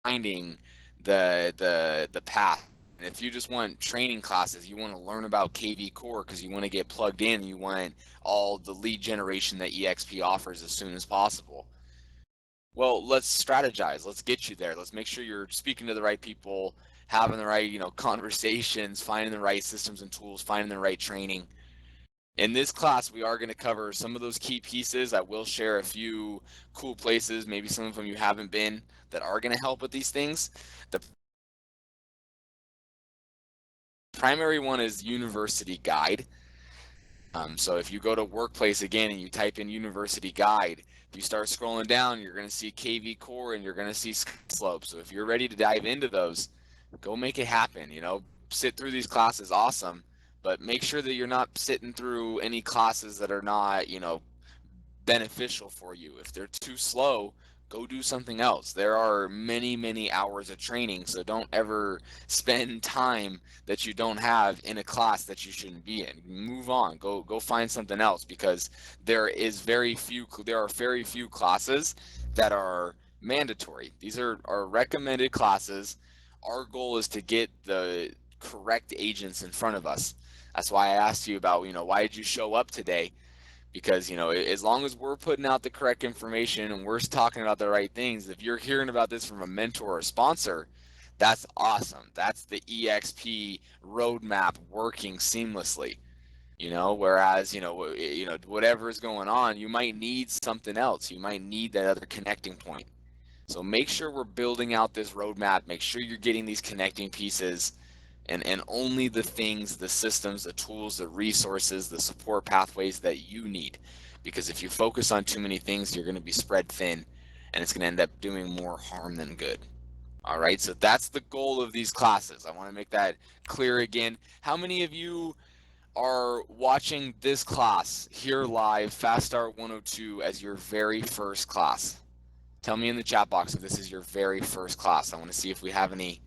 finding the path. And if you just want training classes, you want to learn about KV Core because you want to get plugged in, you want all the lead generation that EXP offers as soon as possible. Well, let's strategize. Let's get you there. Let's make sure you're speaking to the right people, having the right, conversations, finding the right systems and tools, finding the right training. In this class, we are going to cover some of those key pieces. I will share a few cool places, maybe some of them you haven't been, that are going to help with these things. The primary one is University Guide. So if you go to Workplace again and you type in University Guide, if you start scrolling down, you're going to see KV Core and you're going to see Slope. So if you're ready to dive into those, go make it happen. Sit through these classes, awesome, but make sure that you're not sitting through any classes that are not, beneficial for you. If they're too slow, go do something else. There are many, many hours of training, so don't ever spend time that you don't have in a class that you shouldn't be in. Move on. Go find something else because there are very few classes that are mandatory. These are recommended classes. Our goal is to get the correct agents in front of us. That's why I asked you about, why did you show up today? Because as long as we're putting out the correct information and we're talking about the right things, if you're hearing about this from a mentor or sponsor, that's awesome. That's the EXP roadmap working seamlessly. Whereas whatever is going on, you might need something else. You might need that other connecting point. So make sure we're building out this roadmap. Make sure you're getting these connecting pieces and only the things, the systems, the tools, the resources, the support pathways that you need. Because if you focus on too many things, you're going to be spread thin and it's going to end up doing more harm than good. All right, so that's the goal of these classes. I want to make that clear again. How many of you are watching this class here live, Fast Start 102, as your very first class? Tell me in the chat box if this is your very first class. I want to see if we have any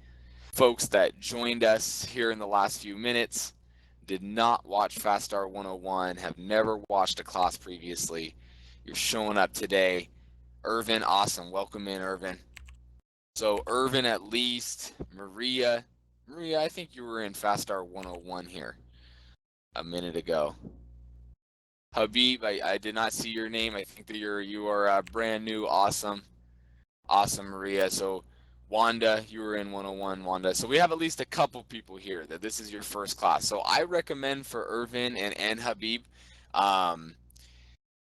folks that joined us here in the last few minutes, did not watch Fast Start 101, have never watched a class previously. You're showing up today. Irvin, awesome. Welcome in, Irvin. So Irvin at least, Maria, I think you were in Fast Start 101 here a minute ago. Habib, I did not see your name. I think that you are brand new. Awesome. Awesome, Maria. So Wanda, you were in 101, Wanda. So we have at least a couple people here that this is your first class. So I recommend for Irvin and Habib, um,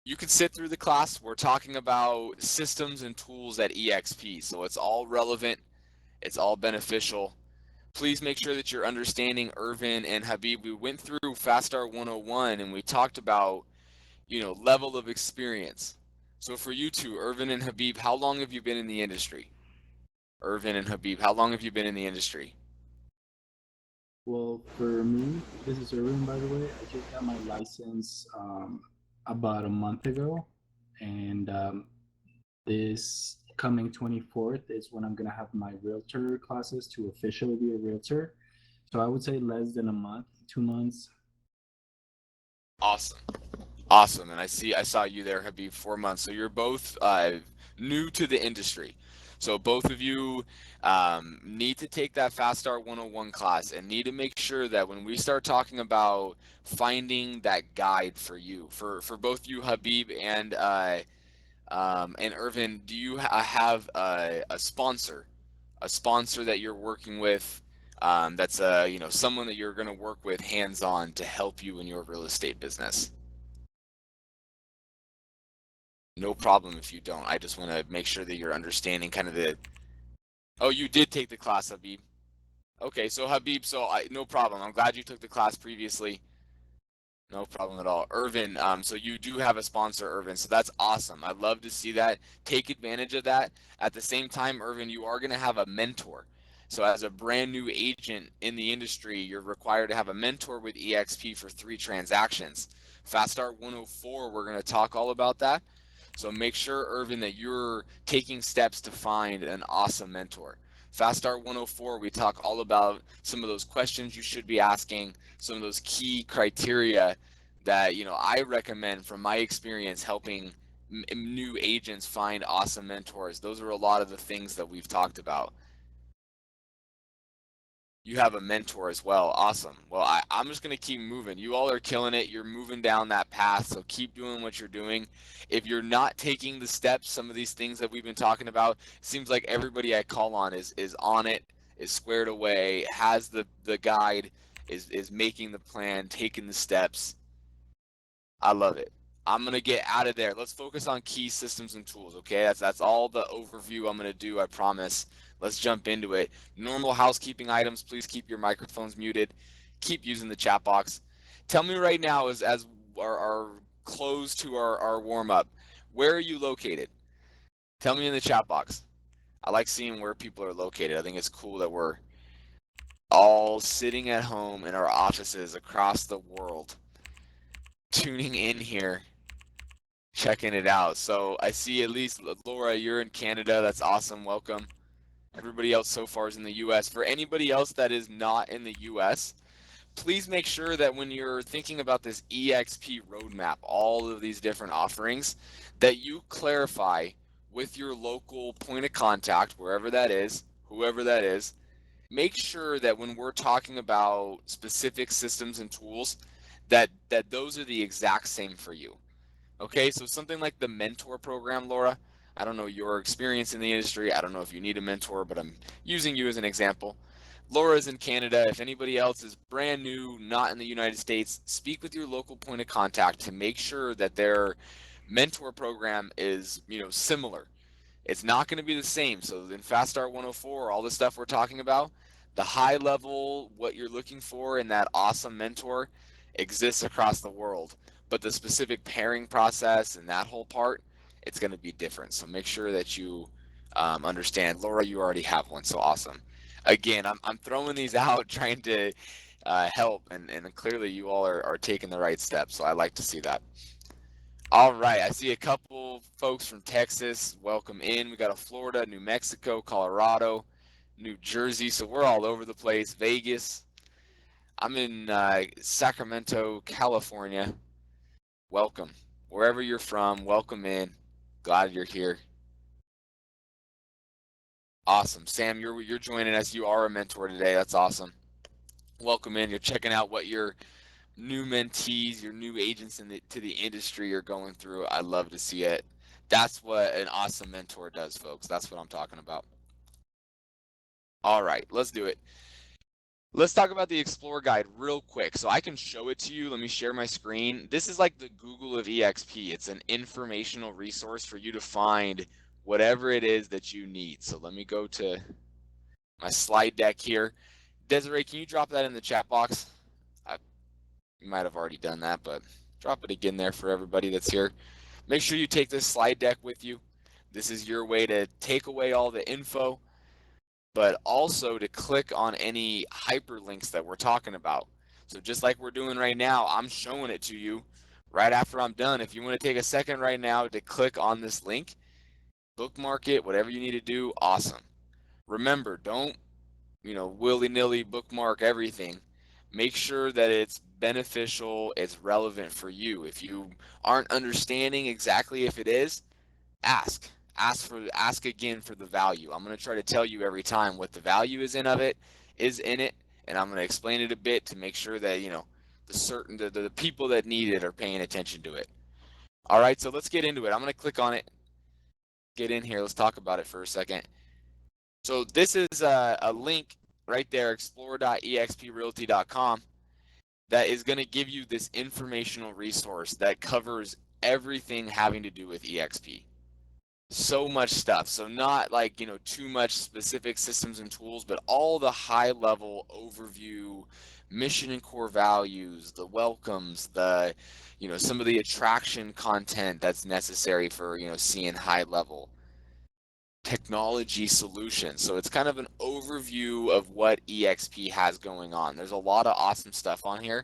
you can sit through the class. We're talking about systems and tools at EXP. So it's all relevant. It's all beneficial. Please make sure that you're understanding Irvin and Habib. We went through Fast Start 101 and we talked about, level of experience. So for you two, Irvin and Habib, how long have you been in the industry? Irvin and Habib, how long have you been in the industry? Well, for me, this is Irwin, by the way. I just got my license about a month ago, and this coming 24th is when I'm gonna have my realtor classes to officially be a realtor. So I would say less than a month, 2 months. Awesome. Awesome. And I saw you there, Habib, 4 months. So you're both new to the industry. So both of you need to take that Fast Start 101 class and need to make sure that when we start talking about finding that guide for you, for both you, Habib and Irvin, do you have a sponsor that you're working with? That's someone that you're going to work with hands on to help you in your real estate business. No problem if you don't. I just want to make sure that you're understanding kind of the. Oh, you did take the class, Habib. Okay, so Habib, no problem. I'm glad you took the class previously. No problem at all. Irvin, so you do have a sponsor, Irvin, so that's awesome. I'd love to see that. Take advantage of that. At the same time, Irvin, you are going to have a mentor. So as a brand new agent in the industry, you're required to have a mentor with eXp for 3 transactions. Fast Start 104, we're going to talk all about that. So make sure, Irvin, that you're taking steps to find an awesome mentor. Fast Start 104, we talk all about some of those questions you should be asking, some of those key criteria that I recommend from my experience helping new agents find awesome mentors. Those are a lot of the things that we've talked about. You have a mentor as well. Awesome. Well, I'm just going to keep moving. You all are killing it. You're moving down that path. So keep doing what you're doing. If you're not taking the steps, some of these things that we've been talking about, it seems like everybody I call on is on it, is squared away, has the guide, is making the plan, taking the steps. I love it. I'm gonna get out of there. Let's focus on key systems and tools. Okay, that's all the overview I'm gonna do. I promise. Let's jump into it. Normal housekeeping items. Please keep your microphones muted. Keep using the chat box. Tell me right now, as our close to our warm up, where are you located? Tell me in the chat box. I like seeing where people are located. I think it's cool that we're all sitting at home in our offices across the world, tuning in here, checking it out. So I see at least Laura, you're in Canada. That's awesome. Welcome. Everybody else so far is in the US. For anybody else that is not in the US, please make sure that when you're thinking about this eXp roadmap, all of these different offerings, that you clarify with your local point of contact, wherever that is, whoever that is. Make sure that when we're talking about specific systems and tools, that those are the exact same for you. Okay, so something like the mentor program, Laura, I don't know your experience in the industry. I don't know if you need a mentor, but I'm using you as an example. Laura's in Canada. If anybody else is brand new, not in the United States, speak with your local point of contact to make sure that their mentor program is, similar. It's not going to be the same. So in Fast Start 104, all the stuff we're talking about, the high level, what you're looking for in that awesome mentor exists across the world. But the specific pairing process and that whole part, it's going to be different. So make sure that you understand. Laura, you already have one, so awesome. Again, I'm throwing these out trying to help, and clearly you all are taking the right steps. So I like to see that. All right, I see a couple folks from Texas. Welcome in. We got a Florida, New Mexico, Colorado, New Jersey. So we're all over the place. Vegas. I'm in Sacramento, California. Welcome. Wherever you're from, welcome in. Glad you're here. Awesome. Sam, you're joining us. You are a mentor today. That's awesome. Welcome in. You're checking out what your new mentees, your new agents to the industry are going through. I love to see it. That's what an awesome mentor does, folks. That's what I'm talking about. All right, let's do it. Let's talk about the Explore Guide real quick. So I can show it to you. Let me share my screen. This is like the Google of eXp. It's an informational resource for you to find whatever it is that you need. So let me go to my slide deck here. Desiree, can you drop that in the chat box? You might have already done that, but drop it again there for everybody that's here. Make sure you take this slide deck with you. This is your way to take away all the info, but also to click on any hyperlinks that we're talking about. So just like we're doing right now, I'm showing it to you right after I'm done. If you want to take a second right now to click on this link, bookmark it, whatever you need to do, awesome. Remember, don't, willy-nilly bookmark everything. Make sure that it's beneficial, it's relevant for you. If you aren't understanding exactly if it is, ask. Ask again for the value. I'm going to try to tell you every time what the value is in it, and I'm going to explain it a bit to make sure that, the people that need it are paying attention to it. All right, so let's get into it. I'm going to click on it. Get in here. Let's talk about it for a second. So this is a link right there, explore.exprealty.com, that is going to give you this informational resource that covers everything having to do with EXP. So much stuff. So not like, too much specific systems and tools, but all the high level overview, mission and core values, the welcomes, some of the attraction content that's necessary for, seeing high level technology solutions. So it's kind of an overview of what eXp has going on. There's a lot of awesome stuff on here.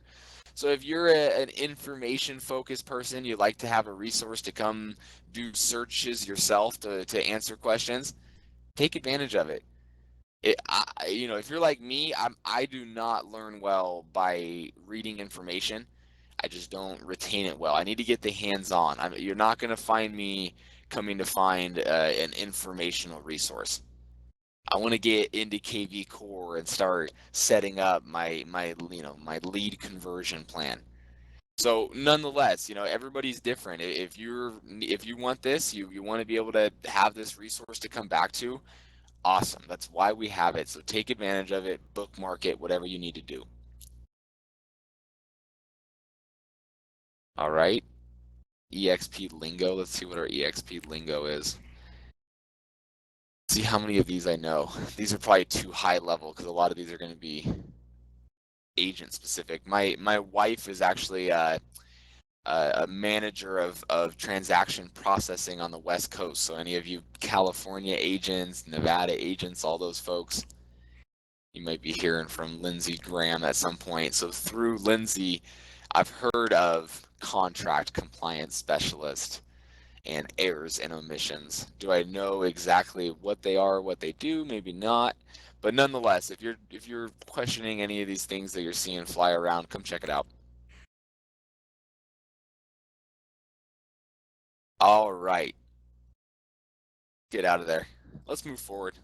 So if you're an information focused person, you like to have a resource to come do searches yourself to answer questions, take advantage of it. If you're like me, I do not learn well by reading information. I just don't retain it well. I need to get the hands-on. You're not going to find me coming to find an informational resource. I want to get into KV Core and start setting up my lead conversion plan. So nonetheless, everybody's different. If you want this, you want to be able to have this resource to come back to, awesome. That's why we have it. So take advantage of it, bookmark it, whatever you need to do. All right. EXP Lingo. Let's see what our EXP Lingo is. See how many of these I know. These are probably too high level because a lot of these are going to be agent specific. My wife is actually a manager of transaction processing on the West Coast. So any of you California agents, Nevada agents, all those folks, you might be hearing from Lindsey Graham at some point. So through Lindsey, I've heard of contract compliance specialist and errors and omissions. Do I know exactly what they are, what they do? Maybe not. But nonetheless, if you're questioning any of these things that you're seeing fly around, come check it out. All right, get out of there. Let's move forward.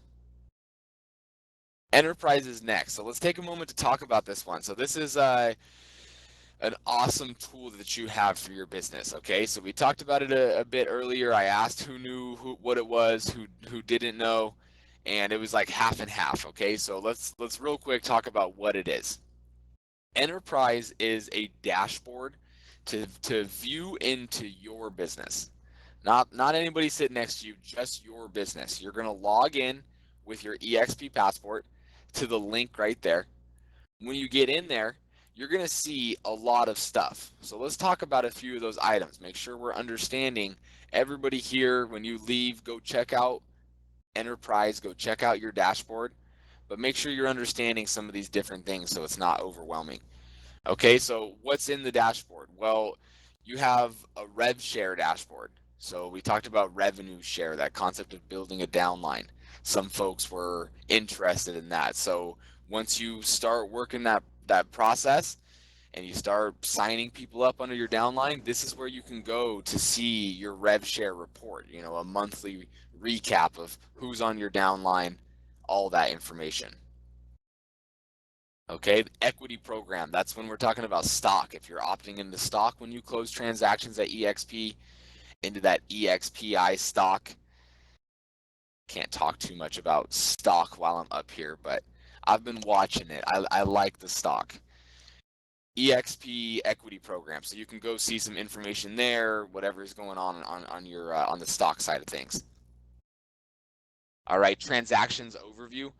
Enterprise is next. So let's take a moment to talk about this one. So this is an awesome tool that you have for your business. Okay, so we talked about it a bit earlier. I asked who knew what it was, who didn't know, and it was like half and half. Okay, so let's real quick talk about what it is. Enterprise is a dashboard to view into your business. Not anybody sitting next to you, just your business. You're going to log in with your eXp Passport to the link right there. When you get in there, you're going to see a lot of stuff. So let's talk about a few of those items. Make sure we're understanding. Everybody here, when you leave, go check out Enterprise, go check out your dashboard, but make sure you're understanding some of these different things so it's not overwhelming. Okay, so what's in the dashboard? Well, you have a rev share dashboard. So we talked about revenue share, that concept of building a downline. Some folks were interested in that. So once you start working that process and you start signing people up under your downline, this is where you can go to see your rev share report, a monthly recap of who's on your downline, all that information. Okay, equity program. That's when we're talking about stock. If you're opting into stock when you close transactions at EXP, into that EXPI stock. Can't talk too much about stock while I'm up here, but I've been watching it. I like the stock. EXP equity program. So you can go see some information there, whatever is going on your on the stock side of things. All right, transactions overview.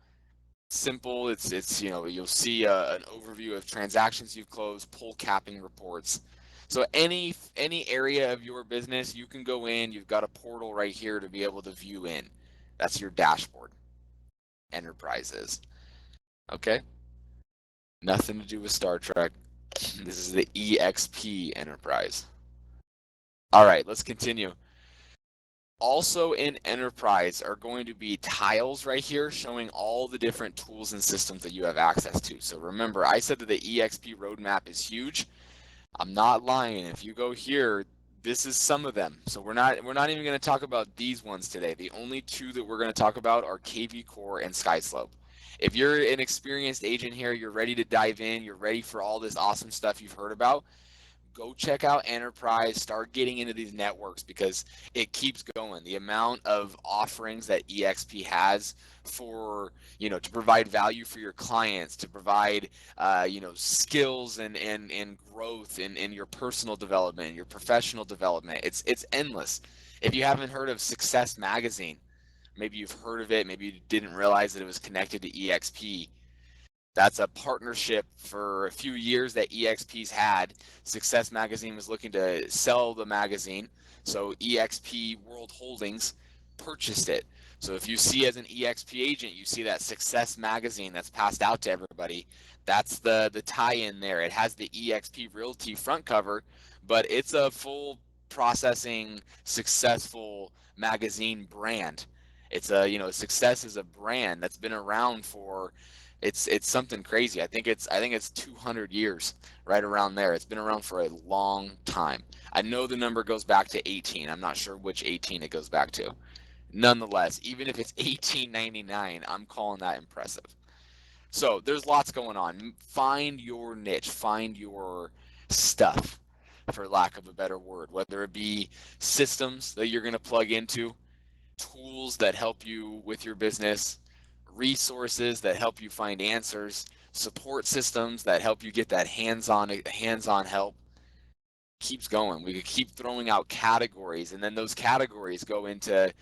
Simple. It's you'll see an overview of transactions you've closed, pull capping reports. So any area of your business, you can go in. You've got a portal right here to be able to view in. That's your dashboard. Enterprises. Okay. Nothing to do with Star Trek. This is the EXP Enterprise. All right, let's continue. Also in Enterprise are going to be tiles right here showing all the different tools and systems that you have access to. So remember, I said that the EXP roadmap is huge. I'm not lying. If you go here, this is some of them. So we're not even going to talk about these ones today. The only two that we're going to talk about are KV Core and SkySlope. If you're an experienced agent here, you're ready to dive in, you're ready for all this awesome stuff you've heard about, go check out Enterprise, start getting into these networks because it keeps going. The amount of offerings that EXP has for, to provide value for your clients, to provide, skills and growth in your personal development, your professional development. It's endless. If you haven't heard of Success Magazine, maybe you've heard of it, maybe you didn't realize that it was connected to EXP. That's a partnership for a few years that EXP's had. Success Magazine was looking to sell the magazine, so EXP World Holdings purchased it. So if you see as an EXP agent, you see that Success Magazine that's passed out to everybody. That's the tie-in there. It has the eXp Realty front cover, but it's a full processing successful magazine brand. It's Success is a brand that's been around for It's something crazy. I think it's 200 years, right around there. It's been around for a long time. I know the number goes back to 18. I'm not sure which 18 it goes back to. Nonetheless, even if it's 1899, I'm calling that impressive. So there's lots going on. Find your niche, find your stuff, for lack of a better word, whether it be systems that you're going to plug into, tools that help you with your business, resources that help you find answers, support systems that help you get that hands-on help. Keeps going. We could keep throwing out categories, and then those categories go into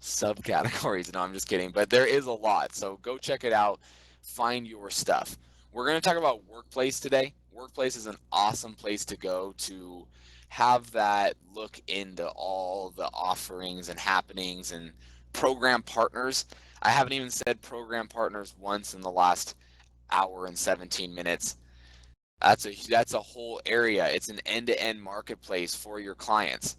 subcategories. No, I'm just kidding. But there is a lot. So go check it out. Find your stuff. We're going to talk about Workplace today. Workplace is an awesome place to go to have that look into all the offerings and happenings and program partners. I haven't even said program partners once in the last hour and 17 minutes. That's a whole area. It's an end-to-end marketplace for your clients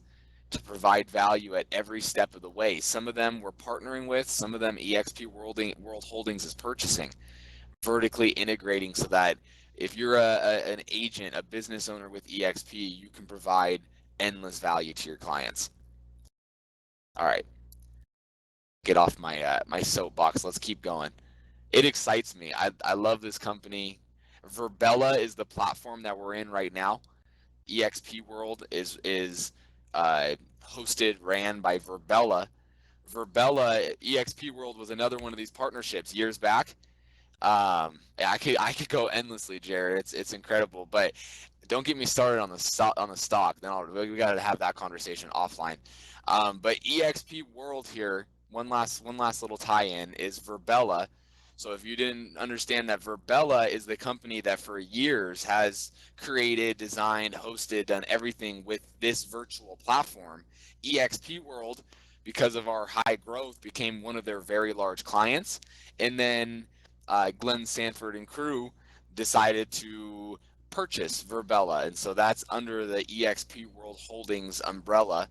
to provide value at every step of the way. Some of them we're partnering with, some of them World Holdings is purchasing, vertically integrating so that if you're an agent, a business owner with EXP, you can provide endless value to your clients. All right, get off my soapbox. Let's keep going. It excites me. I love this company. Verbella is the platform that we're in right now. EXP World is uh, hosted, ran by Verbella. Verbella EXP World was another one of these partnerships years back. I could go endlessly, Jared. It's incredible, but don't get me started on the stock. Then we got to have that conversation offline. But EXP World here, one last little tie-in is Verbella. So if you didn't understand that, Verbella is the company that for years has created, designed, hosted, done everything with this virtual platform. EXP World, because of our high growth, became one of their very large clients, and then Glenn Sanford and crew decided to purchase Verbella, and so that's under the EXP World Holdings umbrella.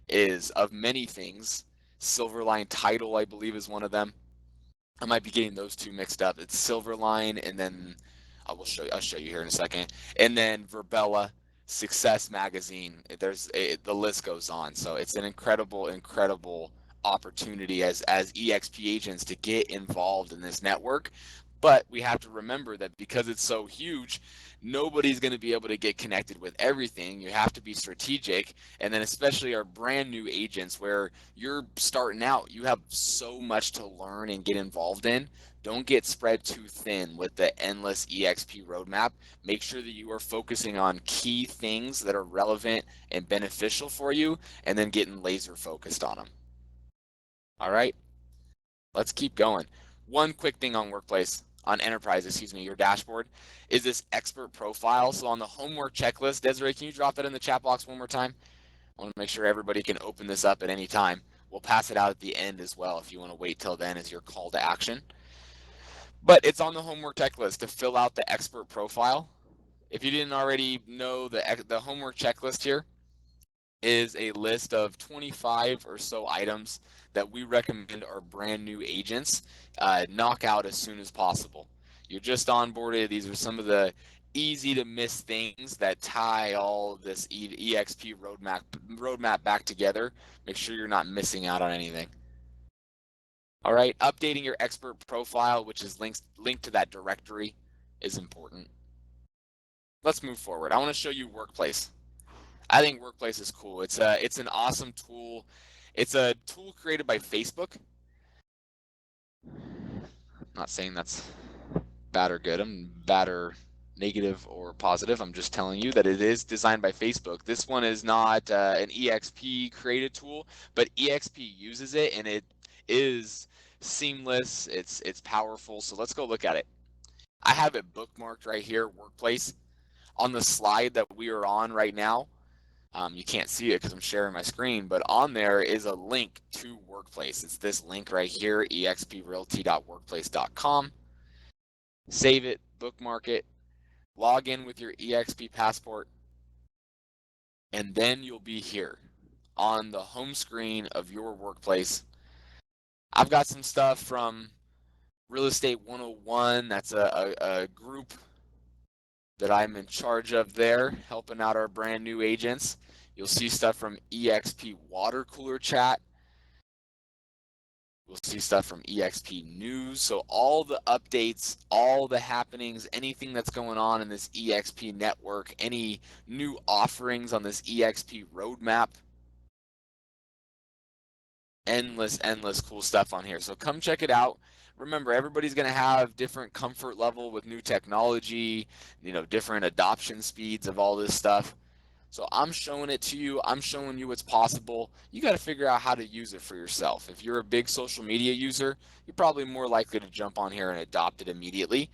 Is of many things. Silverline Title, I believe, is one of them. I might be getting those two mixed up. It's Silverline, and then I'll show you here in a second. And then Verbella, Success Magazine. The list goes on. So it's an incredible opportunity as EXP agents to get involved in this network. But we have to remember that because it's so huge, nobody's going to be able to get connected with everything. You have to be strategic, and then especially our brand new agents where you're starting out, you have so much to learn and get involved in. Don't get spread too thin with the endless EXP roadmap. Make sure that you are focusing on key things that are relevant and beneficial for you, and then getting laser focused on them. All right, let's keep going. One quick thing on Workplace, on Enterprise, excuse me, your dashboard, is this expert profile. So on the homework checklist, Desiree, can you drop that in the chat box one more time? I want to make sure everybody can open this up at any time. We'll pass it out at the end as well if you want to wait till then as your call to action. But it's on the homework checklist to fill out the expert profile. If you didn't already know, the homework checklist here is a list of 25 or so items that we recommend our brand new agents knock out as soon as possible. You're just onboarded. These are some of the easy to miss things that tie all of this EXP roadmap back together. Make sure you're not missing out on anything. All right, updating your expert profile, which is linked to that directory, is important. Let's move forward. I want to show you Workplace. I think Workplace is cool. It's an awesome tool. It's a tool created by Facebook. I'm not saying that's bad or good. I'm bad or negative or positive. I'm just telling you that it is designed by Facebook. This one is not an EXP created tool, but EXP uses it, and it is seamless. It's powerful. So let's go look at it. I have it bookmarked right here, Workplace. On the slide that we are on right now, you can't see it because I'm sharing my screen, but on there is a link to Workplace. It's this link right here, exprealty.workplace.com. Save it, bookmark it, log in with your EXP Passport, and then you'll be here on the home screen of your Workplace. I've got some stuff from Real Estate 101, that's a group that I'm in charge of there, helping out our brand new agents. You'll see stuff from eXp Water Cooler Chat. We'll see stuff from eXp News. So all the updates, all the happenings, anything that's going on in this eXp network, any new offerings on this eXp roadmap, endless cool stuff on here. So come check it out. Remember, everybody's going to have different comfort level with new technology, different adoption speeds of all this stuff. So I'm showing it to you. I'm showing you what's possible. You got to figure out how to use it for yourself. If you're a big social media user, you're probably more likely to jump on here and adopt it immediately.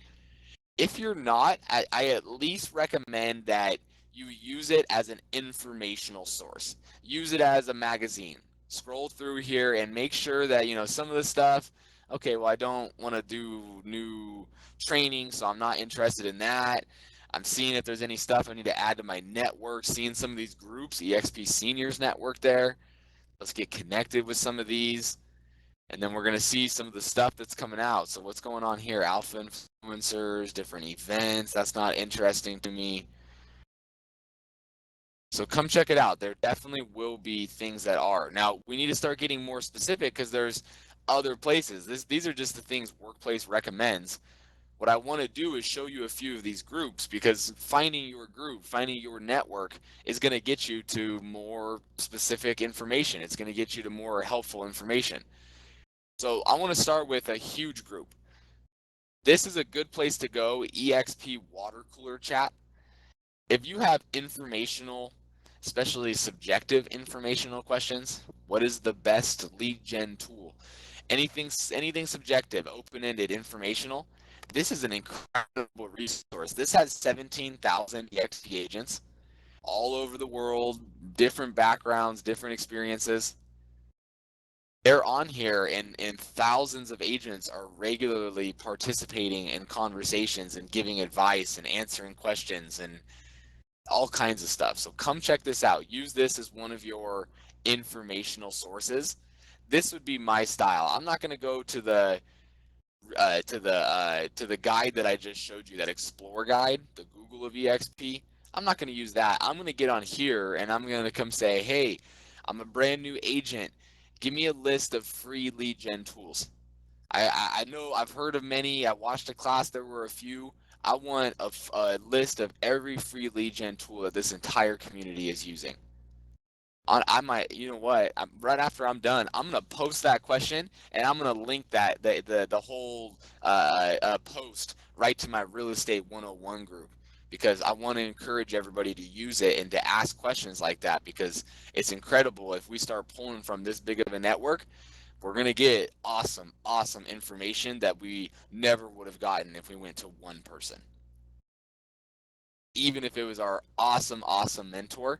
If you're not, I at least recommend that you use it as an informational source. Use it as a magazine. Scroll through here and make sure that, some of the stuff, okay, well, I don't want to do new training, so I'm not interested in that. I'm seeing if there's any stuff I need to add to my network, seeing some of these groups, eXp Seniors Network there. Let's get connected with some of these. And then we're going to see some of the stuff that's coming out. So what's going on here? Alpha influencers, different events. That's not interesting to me. So come check it out. There definitely will be things that are. Now, we need to start getting more specific because there's other places. These are just the things Workplace recommends. What I want to do is show you a few of these groups, because finding your group, finding your network is going to get you to more specific information. It's going to get you to more helpful information. So I want to start with a huge group. This is a good place to go, eXp Water Cooler Chat. If you have informational, especially subjective informational questions, what is the best lead gen tool? Anything subjective, open-ended, informational, this is an incredible resource. This has 17,000 eXp agents all over the world, different backgrounds, different experiences. They're on here, and thousands of agents are regularly participating in conversations and giving advice and answering questions and all kinds of stuff. So come check this out. Use this as one of your informational sources. This would be my style. I'm not going to go to the guide that I just showed you, that Explore guide, the Google of EXP. I'm not going to use that. I'm going to get on here and I'm going to come say, hey, I'm a brand new agent. Give me a list of free lead gen tools. I know I've heard of many. I watched a class. There were a few. I want a list of every free lead gen tool that this entire community is using. I might, you know what? Right after I'm done, I'm gonna post that question and I'm gonna link that the whole post right to my Real Estate 101 group, because I want to encourage everybody to use it and to ask questions like that, because it's incredible. If we start pulling from this big of a network, we're going to get awesome information that we never would have gotten if we went to one person. Even if it was our awesome mentor,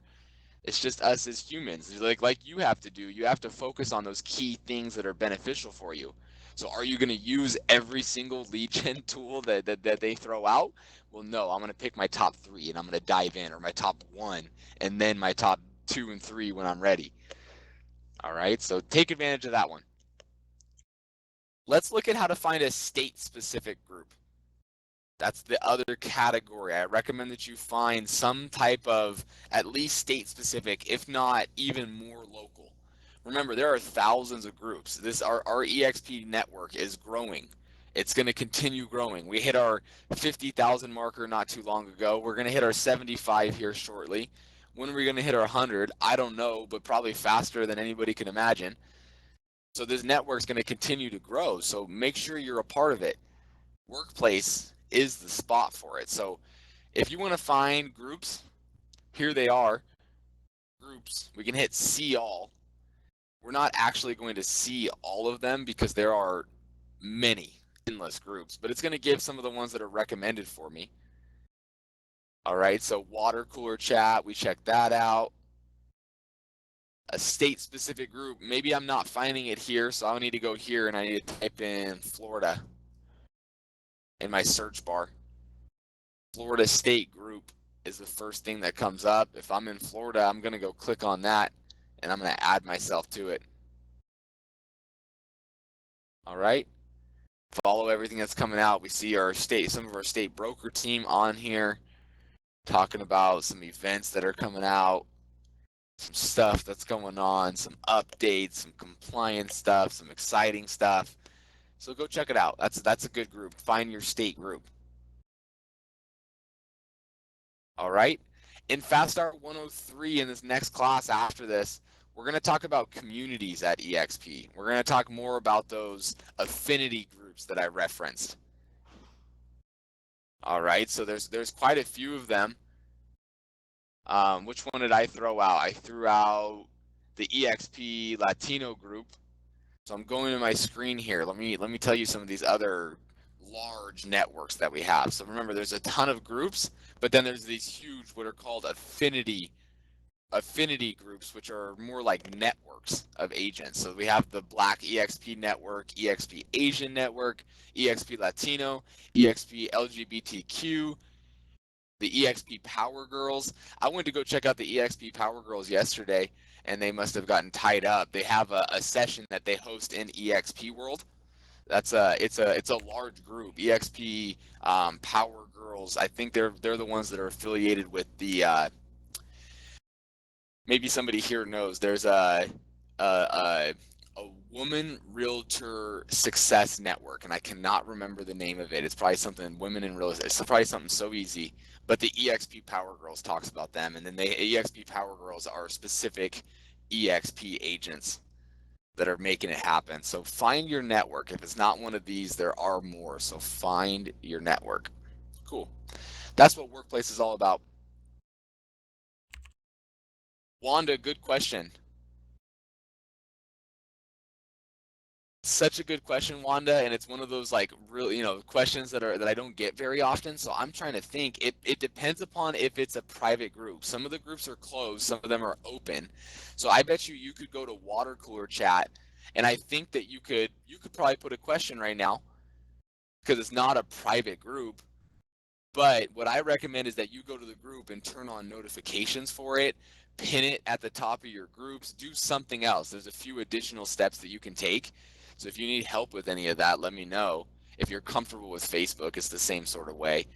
it's just us as humans. Like you have to do, you have to focus on those key things that are beneficial for you. So are you going to use every single lead gen tool that they throw out? Well, no, I'm going to pick my top 3 and I'm going to dive in, or my top 1, and then my top 2 and 3 when I'm ready. All right, so take advantage of that one. Let's look at how to find a state-specific group. That's the other category. I recommend that you find some type of at least state-specific, if not even more local. Remember, there are thousands of groups. Our eXp network is growing. It's going to continue growing. We hit our 50,000 marker not too long ago. We're going to hit our 75 here shortly. When are we going to hit our 100? I don't know, but probably faster than anybody can imagine. So this network's going to continue to grow. So make sure you're a part of it. Workplace is the spot for it. So if you want to find groups, here they are. Groups. We can hit see all. We're not actually going to see all of them because there are many, endless groups, but it's going to give some of the ones that are recommended for me. All right, so water cooler chat, we check that out. A state-specific group, maybe I'm not finding it here, so I'll need to go here and I need to type in Florida in my search bar. Florida State group is the first thing that comes up. If I'm in Florida, I'm going to go click on that and I'm going to add myself to it. All right. follow everything that's coming out. We see some of our state broker team on here talking about some events that are coming out, some stuff that's going on, some updates, some compliance stuff, some exciting stuff. So go check it out. That's a good group. Find your state group. All right. In Fast Start 103, in this next class after this, we're going to talk about communities at eXp. We're going to talk more about those affinity groups that I referenced. All right, so there's quite a few of them. Which one did I throw out? I threw out the eXp Latino group. So I'm going to my screen here. Let me tell you some of these other large networks that we have. So remember, there's a ton of groups, but then there's these huge, what are called affinity groups, which are more like networks of agents. So we have the Black eXp network, eXp Asian network, eXp Latino, eXp LGBTQ, the eXp Power Girls. I went to go check out the eXp Power Girls yesterday, and they must have gotten tied up. They have a session that they host in eXp World. It's a large group. eXp Power Girls. I think they're the ones that are affiliated with the maybe somebody here knows. There's a a woman realtor success network, and I cannot remember the name of it. It's probably something women in real estate. It's probably something so easy. But the eXp Power Girls talks about them, and then the eXp Power Girls are specific eXp agents that are making it happen. So find your network. If it's not one of these, there are more. So find your network. Cool. That's what Workplace is all about. Wanda, good question. Such a good question, Wanda, and it's one of those like really, questions that I don't get very often. So I'm trying to think. It depends upon if it's a private group. Some of the groups are closed, some of them are open. So I bet you could go to water cooler chat, and I think that you could probably put a question right now because it's not a private group. But what I recommend is that you go to the group and turn on notifications for it, pin it at the top of your groups, do something else. There's a few additional steps that you can take. So if you need help with any of that, let me know. If you're comfortable with Facebook, it's the same sort of way.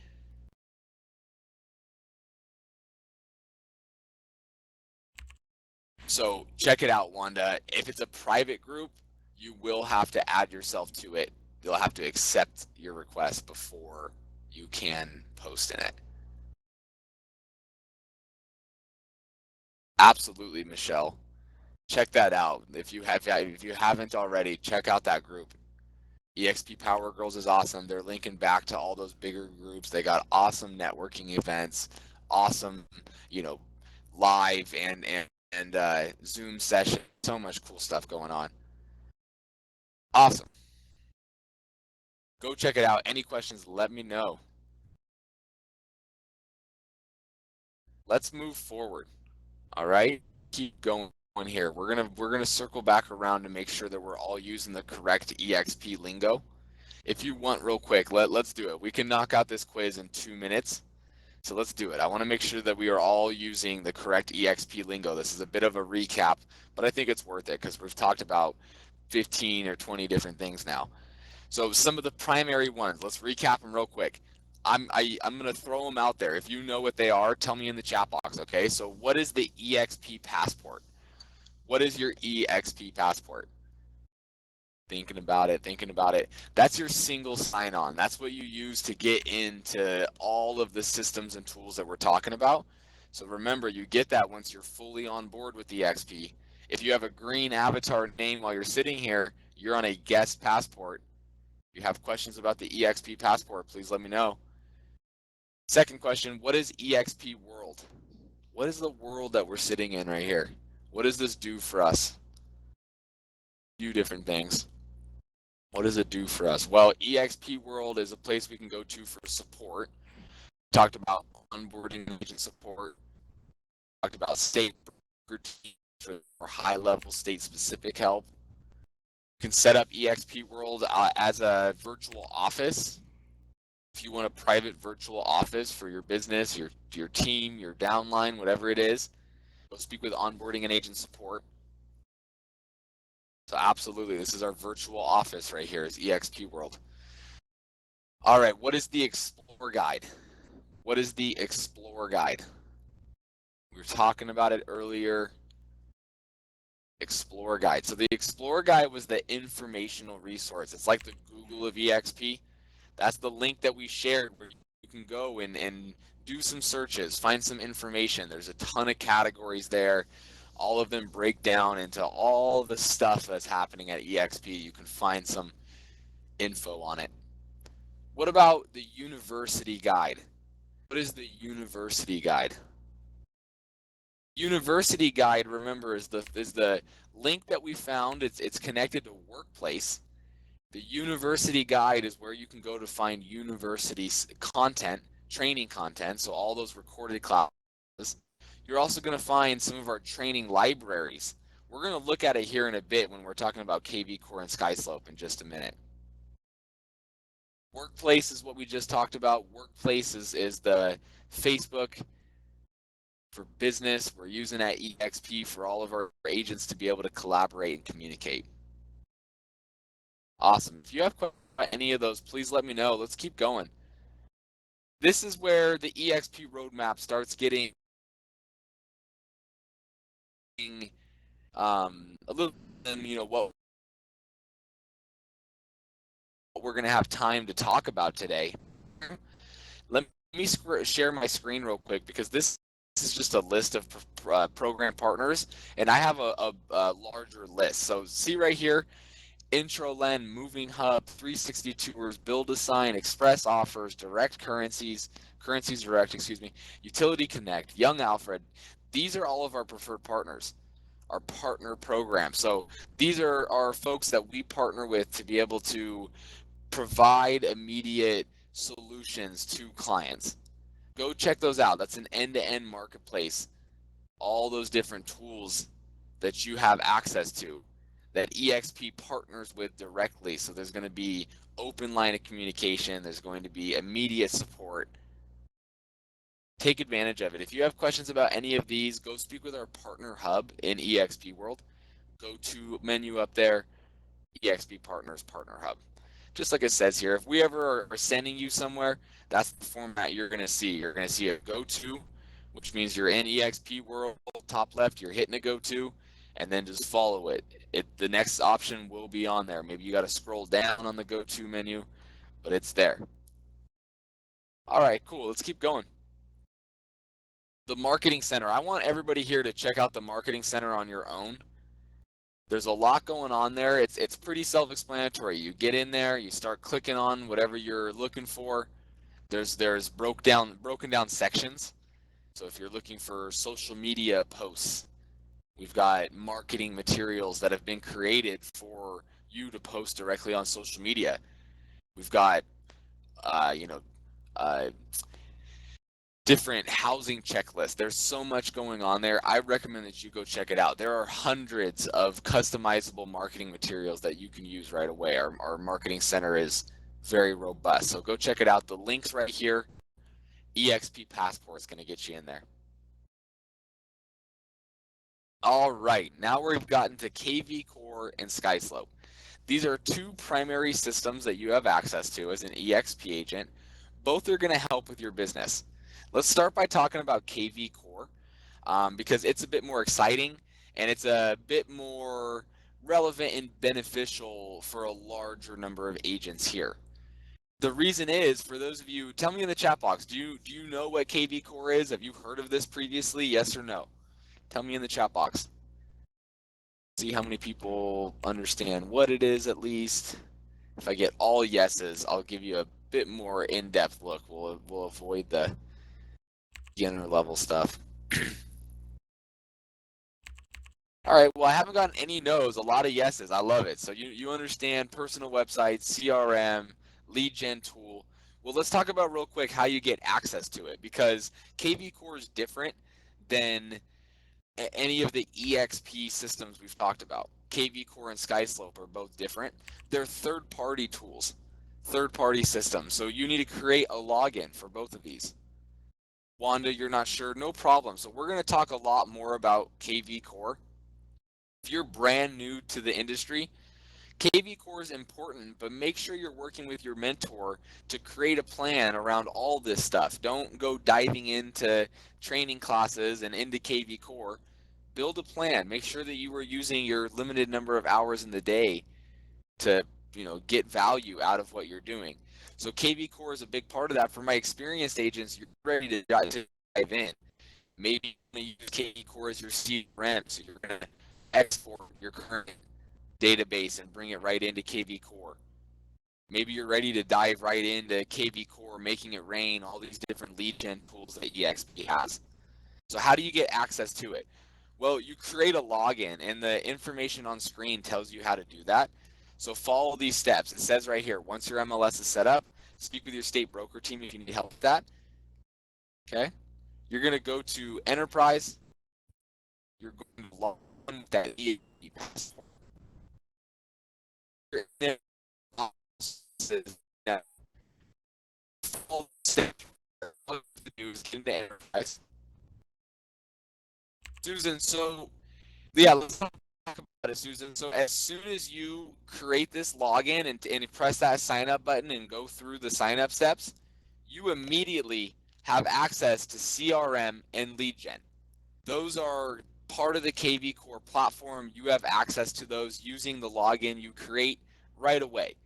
So check it out, Wanda. If it's a private group, you will have to add yourself to it. They'll have to accept your request before you can post in it. Absolutely, Michelle. Check that out. If you haven't already, check out that group. eXp Power Girls is awesome. They're linking back to all those bigger groups. They got awesome networking events, awesome, you know, live and Zoom sessions. So much cool stuff going on. Awesome. Go check it out. Any questions, let me know. Let's move forward. All right? Keep going here. We're gonna circle back around to make sure that we're all using the correct eXp lingo. If you want, real quick, let's do it. We can knock out this quiz in 2 minutes. So let's do it. I want to make sure that we are all using the correct eXp lingo. This is a bit of a recap, but I think it's worth it because we've talked about 15 or 20 different things now. So some of the primary ones, let's recap them real quick. I'm going to throw them out there. If you know what they are, tell me in the chat box, okay? So what is the eXp Passport? What is your eXp Passport? Thinking about it, thinking about it. That's your single sign-on. That's what you use to get into all of the systems and tools that we're talking about. So remember, you get that once you're fully on board with the XP. If you have a green avatar name while you're sitting here, you're on a guest passport. If you have questions about the eXp Passport, please let me know. Second question, what is eXp World? What is the world that we're sitting in right here? What does this do for us? A few different things. What does it do for us? Well, eXp World is a place we can go to for support. We talked about onboarding agent support. We talked about state for high-level state-specific help. You can set up eXp World as a virtual office. If you want a private virtual office for your business, your team, your downline, whatever it is, go speak with onboarding and agent support. So absolutely, this is our virtual office right here, is eXp World. All right, what is the Explore Guide? What is the Explore Guide? We were talking about it earlier. Explore Guide. So the Explore Guide was the informational resource. It's like the Google of eXp. That's the link that we shared where you can go and do some searches, find some information. There's a ton of categories there. All of them break down into all the stuff that's happening at eXp. You can find some info on it. What about the University Guide? What is the University Guide? University Guide, remember, is the link that we found. It's connected to Workplace. The University Guide is where you can go to find university content, training content, so all those recorded classes. You're also going to find some of our training libraries. We're going to look at it here in a bit when we're talking about KV Core and SkySlope in just a minute. Workplace is what we just talked about. Workplace is the Facebook for business. We're using at eXp for all of our agents to be able to collaborate and communicate. Awesome. If you have questions about any of those, please let me know. Let's keep going. This is where the eXp roadmap starts getting a little, what we're going to have time to talk about today. Let me share my screen real quick because this is just a list of program partners, and I have a larger list. So see right here, IntroLend, Moving Hub, 360 Tours, Build a Sign, Express Offers, Direct Currencies, Currencies Direct, excuse me, Utility Connect, Young Alfred. These are all of our preferred partners, our partner program. So these are our folks that we partner with to be able to provide immediate solutions to clients. Go check those out. That's an end-to-end marketplace. All those different tools that you have access to that eXp partners with directly. So there's going to be open line of communication. There's going to be immediate support. Take advantage of it. If you have questions about any of these, go speak with our partner hub in eXp World. Go to menu up there, eXp Partners Partner Hub. Just like it says here, if we ever are sending you somewhere, that's the format you're going to see. You're going to see a go to, which means you're in eXp World, top left, you're hitting a go to, and then just follow it. The next option will be on there. Maybe you got to scroll down on the go to menu, but it's there. All right, cool. Let's keep going. The Marketing Center. I want everybody here to check out the Marketing Center on your own. There's a lot going on there. It's pretty self-explanatory. You get in there, you start clicking on whatever you're looking for. There's broken down sections. So if you're looking for social media posts, we've got marketing materials that have been created for you to post directly on social media. We've got uh, you know uh, different housing checklists. There's so much going on there. I recommend that you go check it out. There are hundreds of customizable marketing materials that you can use right away. Our marketing center is very robust. So go check it out. The link's right here. eXp Passport is going to get you in there. All right, now we've gotten to KV Core and SkySlope. These are two primary systems that you have access to as an eXp agent. Both are going to help with your business. Let's start by talking about KV Core because it's a bit more exciting and it's a bit more relevant and beneficial for a larger number of agents here. The reason is, for those of you, tell me in the chat box, do you know what KV Core is? Have you heard of this previously? Yes or no? Tell me in the chat box. See how many people understand what it is at least. If I get all yeses, I'll give you a bit more in-depth look. We'll avoid the beginner level stuff. All right, well, I haven't gotten any no's, a lot of yeses. I love it. So you understand personal websites, CRM, lead gen tool. Well, let's talk about real quick how you get access to it because KV Core is different than any of the eXp systems we've talked about. KV Core and SkySlope are both different. They're third-party tools, third-party systems. So you need to create a login for both of these. Wanda, you're not sure? No problem. So we're going to talk a lot more about KV Core. If you're brand new to the industry, KV Core is important, but make sure you're working with your mentor to create a plan around all this stuff. Don't go diving into training classes and into KV Core. Build a plan. Make sure that you are using your limited number of hours in the day to, get value out of what you're doing. So KV Core is a big part of that. For my experienced agents, you're ready to dive in. Maybe you use KV Core as your CRM, so you're going to export your current database and bring it right into KV Core. Maybe you're ready to dive right into KV Core, making it rain, all these different lead gen tools that eXp has. So how do you get access to it? Well, you create a login, and the information on screen tells you how to do that. So follow these steps. It says right here, once your MLS is set up, speak with your state broker team if you need help with that. Okay? You're going to go to Enterprise. You're going to log in with that eXp Passport. All the steps to do is get into Enterprise. Susan, so yeah, let's talk about it, Susan. So as soon as you create this login and press that sign up button and go through the sign up steps, you immediately have access to CRM and lead gen. Those are part of the KV Core platform. You have access to those using the login you create right away.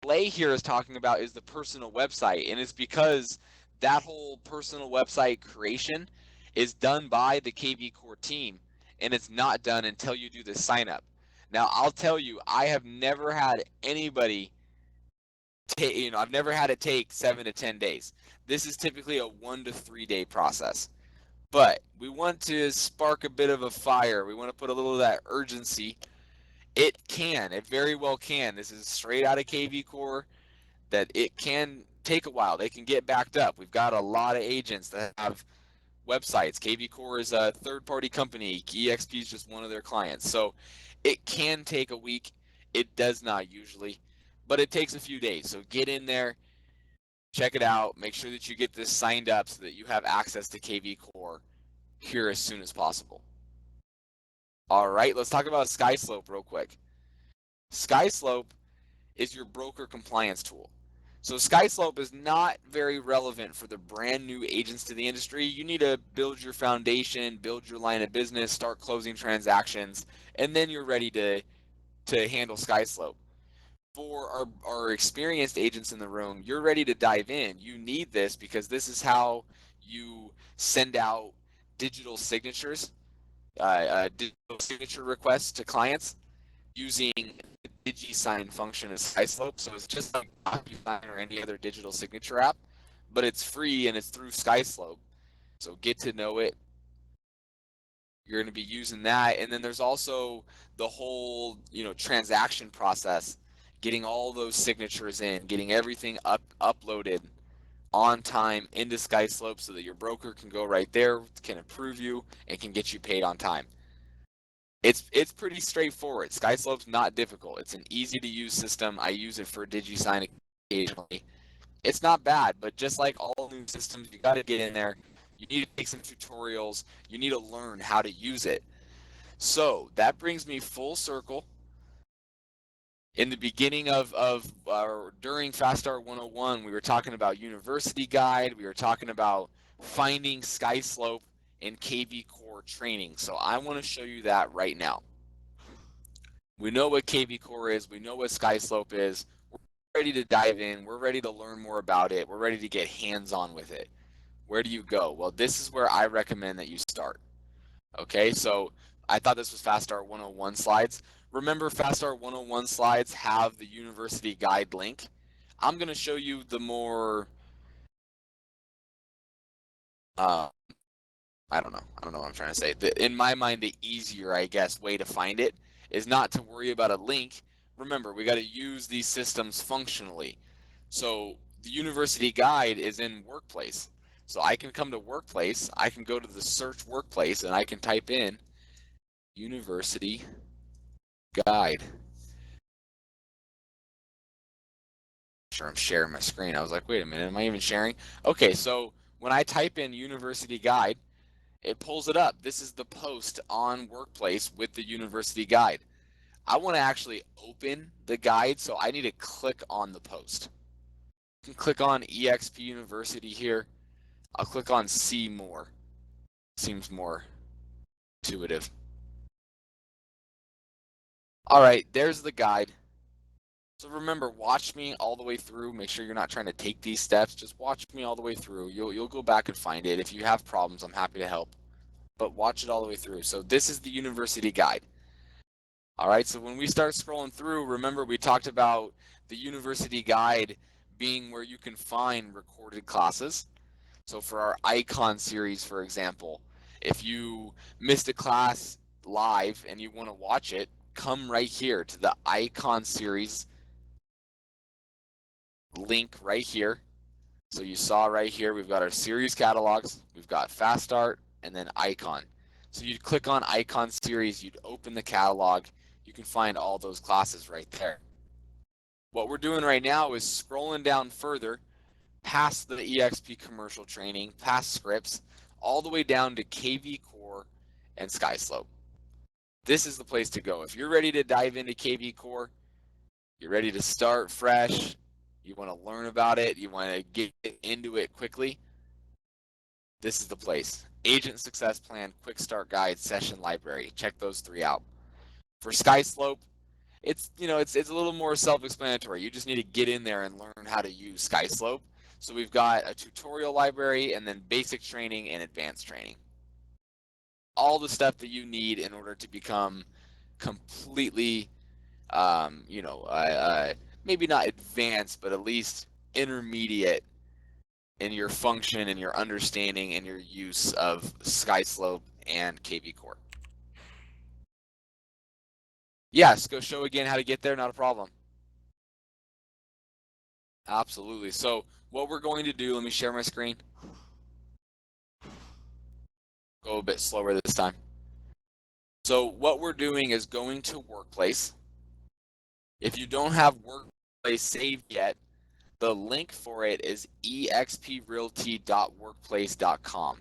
Lay here is talking about is the personal website, and it's because that whole personal website creation is done by the KV Core team, and it's not done until you do the sign up. Now, I'll tell you, I have never had anybody I've never had it take 7 to 10 days. This is typically a 1 to 3 day process. But we want to spark a bit of a fire. We want to put a little of that urgency. It very well can. This is straight out of KV Core, that it can take a while. They can get backed up. We've got a lot of agents that have websites. KV Core is a third-party company. eXp is just one of their clients. So it can take a week. It does not usually, but it takes a few days. So get in there, check it out. Make sure that you get this signed up so that you have access to KV Core here as soon as possible. All right, let's talk about SkySlope real quick. SkySlope is your broker compliance tool. So SkySlope is not very relevant for the brand new agents to the industry. You need to build your foundation, build your line of business, start closing transactions, and then you're ready to handle SkySlope. For our experienced agents in the room, you're ready to dive in. You need this because this is how you send out digital signatures, digital signature requests to clients using the DigiSign function of SkySlope. So it's just like DocuSign or any other digital signature app, but it's free and it's through SkySlope. So get to know it. You're going to be using that. And then there's also the whole, transaction process, getting all those signatures in, getting everything uploaded on time into SkySlope so that your broker can go right there, can approve you, and can get you paid on time. It's pretty straightforward. SkySlope's not difficult. It's an easy to use system. I use it for DigiSign occasionally. It's not bad, but just like all new systems, you got to get in there. You need to take some tutorials. You need to learn how to use it. So that brings me full circle. In the beginning of during Fast Start 101, we were talking about University Guide. We were talking about finding SkySlope and KV Core training. So I want to show you that right now. We know what KV Core is. We know what SkySlope is. We're ready to dive in. We're ready to learn more about it. We're ready to get hands-on with it. Where do you go? Well, this is where I recommend that you start. Okay, so I thought this was Fast Start 101 slides. Remember, Fast Start 101 slides have the University Guide link. I'm going to show you the more, uh, I don't know what I'm trying to say. In my mind, the easier, I guess, way to find it is not to worry about a link. Remember, we got to use these systems functionally. So the University Guide is in Workplace. So I can come to Workplace, I can go to the search Workplace, and I can type in University Guide. Sure, I'm sharing my screen. I was like, wait a minute, am I even sharing? Okay, so when I type in University Guide, it pulls it up. This is the post on Workplace with the University Guide. I want to actually open the guide, so I need to click on the post. You can click on eXp University here. I'll click on See More. Seems more intuitive. All right, there's the guide. So remember, watch me all the way through. Make sure you're not trying to take these steps. Just watch me all the way through. You'll go back and find it. If you have problems, I'm happy to help. But watch it all the way through. So this is the university guide. All right, so when we start scrolling through, remember we talked about the university guide being where you can find recorded classes. So for our icon series, for example, if you missed a class live and you want to watch it, come right here to the icon series link right here. So you saw right here, we've got our series catalogs, we've got fast start, and then icon. So you'd click on icon series, you'd open the catalog, you can find all those classes right there. What we're doing right now is scrolling down further past the eXp commercial training, past scripts, all the way down to KV Core and SkySlope. This is the place to go. If you're ready to dive into KV Core, you're ready to start fresh, you want to learn about it, you want to get into it quickly, this is the place. Agent Success Plan, Quick Start Guide, Session Library. Check those three out. For SkySlope, it's a little more self-explanatory. You just need to get in there and learn how to use SkySlope. So we've got a tutorial library and then basic training and advanced training. All the stuff that you need in order to become completely, maybe not advanced, but at least intermediate in your function and your understanding and your use of SkySlope and KV Core. Yes, go show again how to get there, not a problem. Absolutely. So what we're going to do, let me share my screen. Go a bit slower this time. So what we're doing is going to Workplace. If you don't have Workplace saved yet, the link for it is exprealty.workplace.com.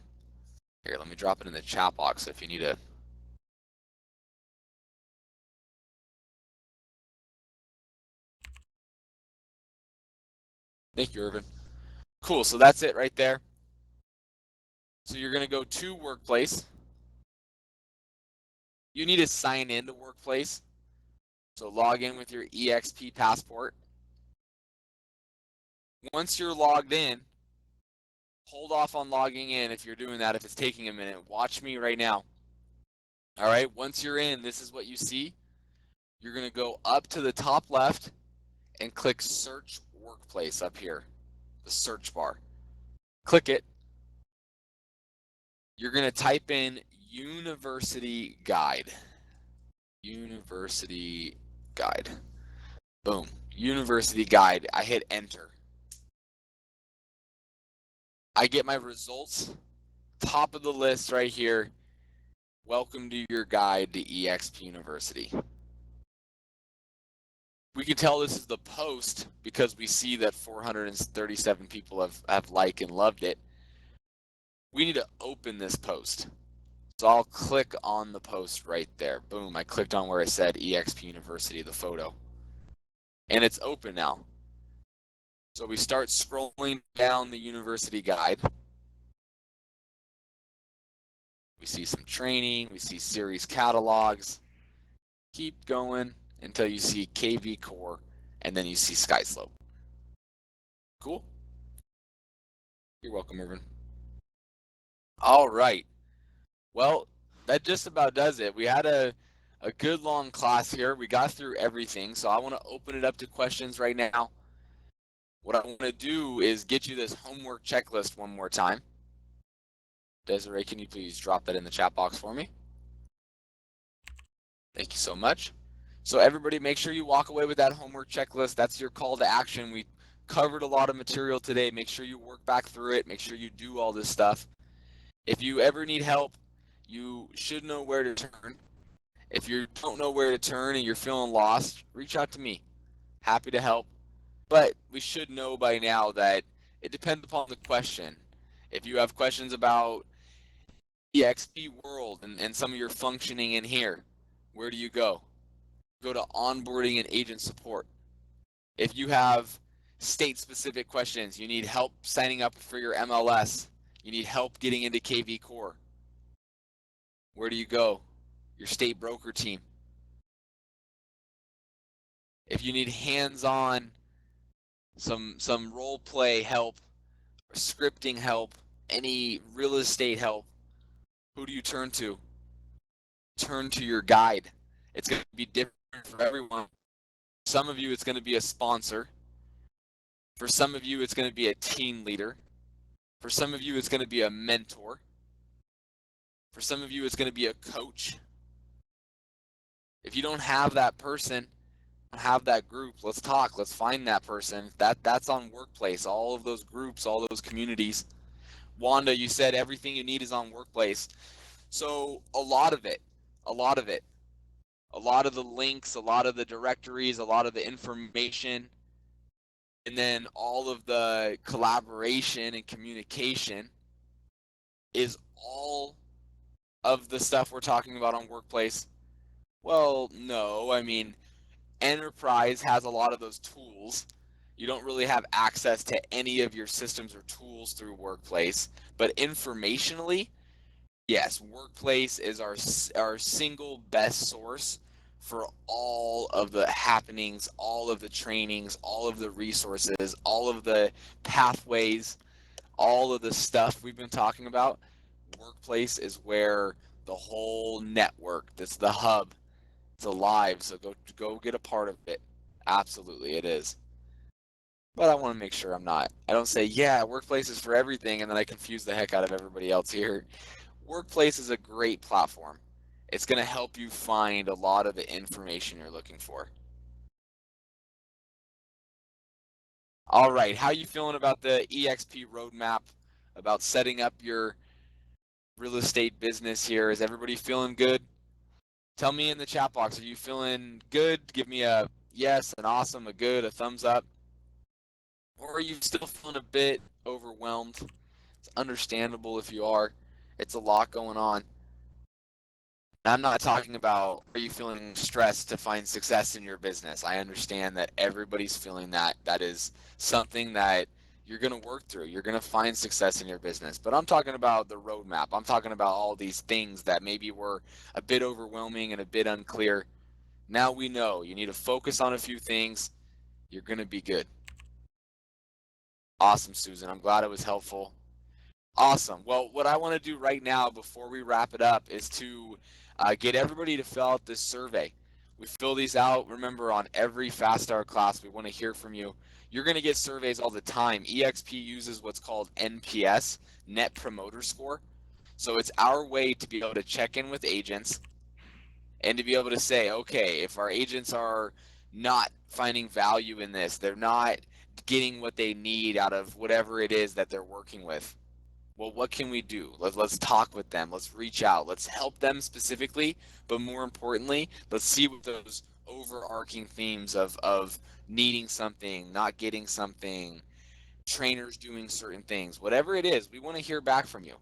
Here, let me drop it in the chat box if you need to. Thank you, Irvin. Cool, so that's it right there. So you're going to go to Workplace. You need to sign in to Workplace. So log in with your eXp Passport. Once you're logged in, hold off on logging in if you're doing that, if it's taking a minute. Watch me right now. All right, once you're in, this is what you see. You're going to go up to the top left and click Search Workplace up here, the search bar. Click it. You're going to type in University Guide. University Guide. Boom. University Guide. I hit enter. I get my results. Top of the list right here. Welcome to your guide to eXp University. We can tell this is the post because we see that 437 people have liked and loved it. We need to open this post. So I'll click on the post right there. Boom, I clicked on where it said eXp University, the photo. And it's open now. So we start scrolling down the university guide. We see some training, we see series catalogs. Keep going until you see KV Core, and then you see SkySlope. Cool? You're welcome, Irvin. All right. Well, that just about does it. We had a good long class here. We got through everything, so I want to open it up to questions right now. What I want to do is get you this homework checklist one more time. Desiree, can you please drop that in the chat box for me? Thank you so much. So everybody, make sure you walk away with that homework checklist. That's your call to action. We covered a lot of material today. Make sure you work back through it. Make sure you do all this stuff. If you ever need help, you should know where to turn. If you don't know where to turn and you're feeling lost, reach out to me. Happy to help. But we should know by now that it depends upon the question. If you have questions about the XP world and some of your functioning in here, where do you go? go to onboarding and agent support. If you have state-specific questions, you need help signing up for your MLS, you need help getting into KV Core, where do you go? Your state broker team. If you need hands-on, some role play help, scripting help, any real estate help, who do you turn to? Turn to your guide. It's going to be different for everyone. For some of you, it's going to be a sponsor. For some of you, it's going to be a team leader. For some of you, it's going to be a mentor. For some of you, it's going to be a coach. If you don't have that person, have that group, let's talk, let's find that person. That's on Workplace, all of those groups, all those communities. Wanda, you said everything you need is on Workplace. So a lot of it, a lot of it, a lot of the links, a lot of the directories, a lot of the information, and then all of the collaboration and communication is all of the stuff we're talking about on Workplace. Well, no, I mean, Enterprise has a lot of those tools. You don't really have access to any of your systems or tools through Workplace, but informationally, yes, Workplace is our single best source for all of the happenings, all of the trainings, all of the resources, all of the pathways, all of the stuff we've been talking about. Workplace is where the whole network, that's the hub, it's alive, so go get a part of it. Absolutely, it is. But I want to make sure I don't say, yeah, Workplace is for everything, and then I confuse the heck out of everybody else here. Workplace is a great platform. It's going to help you find a lot of the information you're looking for. All right, how you feeling about the eXp roadmap, about setting up your real estate business here? Is everybody feeling good? Tell me in the chat box, are you feeling good? Give me a yes, an awesome, a good, a thumbs up. Or are you still feeling a bit overwhelmed? It's understandable if you are. It's a lot going on. I'm not talking about are you feeling stressed to find success in your business. I understand that everybody's feeling that. That is something that you're going to work through. You're going to find success in your business. But I'm talking about the roadmap. I'm talking about all these things that maybe were a bit overwhelming and a bit unclear. Now we know you need to focus on a few things. You're going to be good. Awesome, Susan. I'm glad it was helpful. Awesome. Well, what I want to do right now before we wrap it up is to get everybody to fill out this survey. We fill these out, remember, on every Fast Start class. We want to hear from you. You're going to get surveys all the time. eXp uses what's called NPS, Net Promoter Score. So it's our way to be able to check in with agents and to be able to say, okay, if our agents are not finding value in this, they're not getting what they need out of whatever it is that they're working with, well, what can we do? Let's talk with them. Let's reach out. Let's help them specifically, but more importantly, let's see what those overarching themes of needing something, not getting something, trainers doing certain things, whatever it is, we want to hear back from you.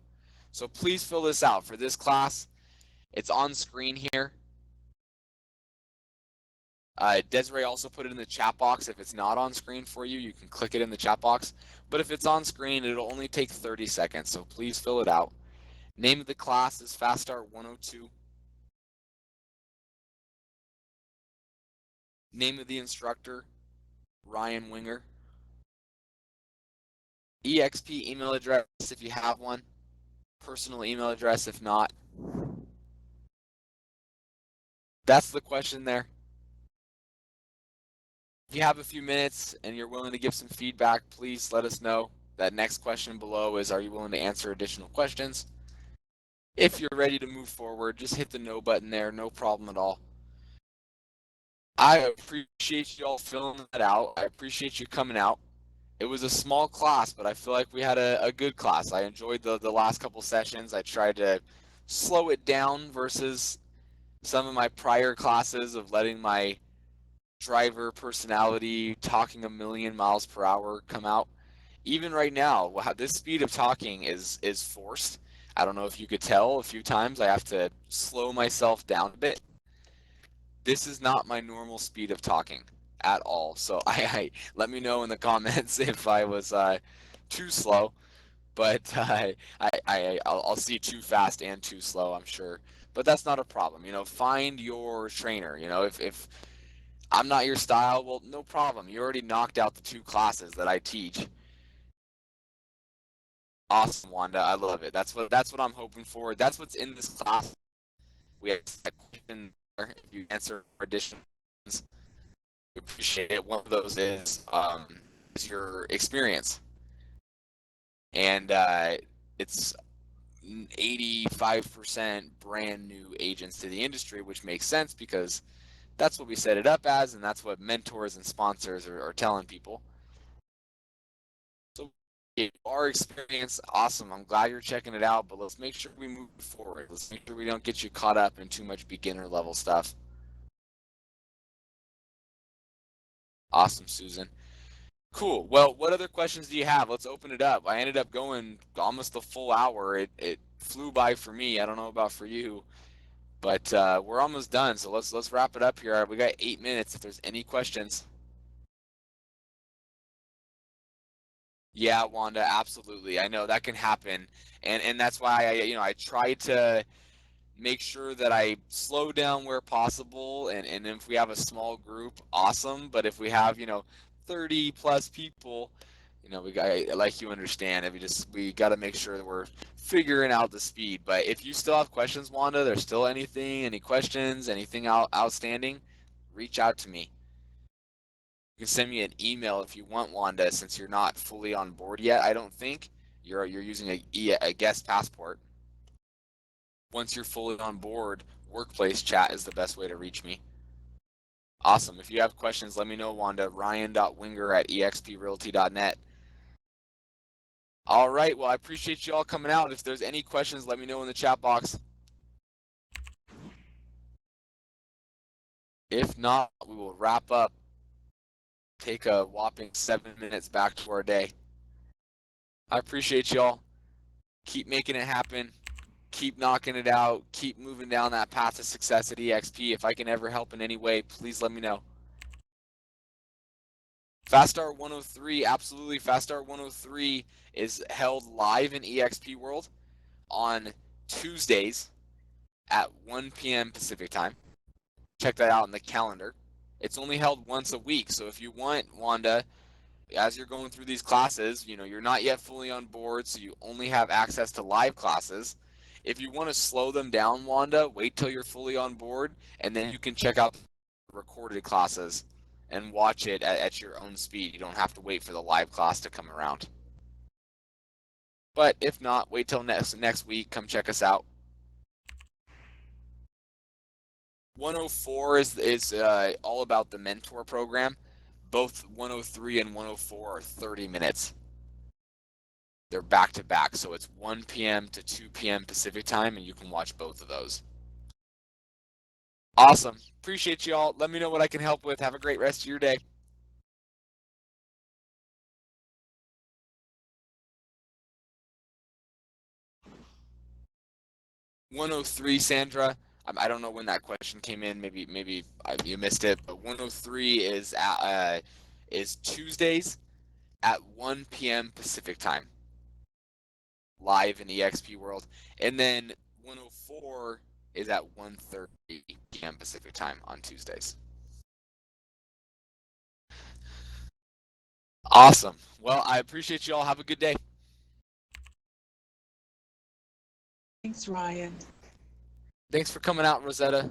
So please fill this out for this class. It's on screen here. Desiree also put it in the chat box. If it's not on screen for you, you can click it in the chat box. But if it's on screen, it'll only take 30 seconds, so please fill it out. Name of the class is Fast Start 102. Name of the instructor, Ryan Winger. eXp email address if you have one. Personal email address if not. That's the question there. If you have a few minutes and you're willing to give some feedback, please let us know. That next question below is, are you willing to answer additional questions? If you're ready to move forward, just hit the no button there, no problem at all. I appreciate you all filling that out. I appreciate you coming out. It was a small class, but I feel like we had a good class. I enjoyed the last couple sessions. I tried to slow it down versus some of my prior classes of letting my driver personality talking a million miles per hour come out. Even right now, this speed of talking is forced. I don't know if you could tell a few times I have to slow myself down a bit. This is not my normal speed of talking at all. So I let me know in the comments if I was too slow. But I'll see too fast and too slow, I'm sure. But that's not a problem. Find your trainer. If I'm not your style, well, no problem. You already knocked out the 2 classes that I teach. Awesome, Wanda. I love it. That's what I'm hoping for. That's what's in this class. We have a question there. If you answer additional questions, we appreciate it. One of those is your experience, and it's 85% brand new agents to the industry, which makes sense because that's what we set it up as, and that's what mentors and sponsors are telling people. So our experience, awesome. I'm glad you're checking it out, but let's make sure we move forward. Let's make sure we don't get you caught up in too much beginner level stuff. Awesome, Susan. Cool. Well, what other questions do you have? Let's open it up. I ended up going almost the full hour. It flew by for me. I don't know about for you, but we're almost done. So let's wrap it up here. We got 8 minutes. If there's any questions. Yeah, Wanda, absolutely. I know that can happen, and that's why I try to make sure that I slow down where possible, and if we have a small group, awesome. But if we have 30 plus people, we got, like, you understand, if we got to make sure that we're figuring out the speed. But if you still have questions, Wanda, there's still any questions, anything outstanding, reach out to me. You can send me an email if you want, Wanda, since you're not fully on board yet. I don't think you're using a guest passport. Once you're fully on board, workplace chat is the best way to reach me. Awesome. If you have questions, let me know, Wanda. Ryan.winger@exprealty.net. All right. Well, I appreciate you all coming out. If there's any questions, let me know in the chat box. If not, we will wrap up. Take a whopping 7 minutes back to our day. I appreciate y'all. Keep making it happen. Keep knocking it out. Keep moving down that path to success at eXp. If I can ever help in any way, please let me know. Fast Start 103, absolutely. Fast Start 103 is held live in eXp World on Tuesdays at 1 p.m. Pacific time. Check that out in the calendar. It's only held once a week, so if you want, Wanda, as you're going through these classes, you're not yet fully on board, so you only have access to live classes. If you want to slow them down, Wanda, wait till you're fully on board, and then you can check out recorded classes and watch it at your own speed. You don't have to wait for the live class to come around. But if not, wait till next week. Come check us out. 104 is all about the mentor program. Both 103 and 104 are 30 minutes. They're back to back, so it's 1 p.m. to 2 p.m. Pacific time, and you can watch both of those. Awesome. Appreciate you all. Let me know what I can help with. Have a great rest of your day. 103, Sandra. I don't know when that question came in. Maybe you missed it. But 103 is Tuesdays at 1 p.m. Pacific time, live in eXp World, and then 104 is at 1:30 p.m. Pacific time on Tuesdays. Awesome. Well, I appreciate you all. Have a good day. Thanks, Ryan. Thanks for coming out, Rosetta.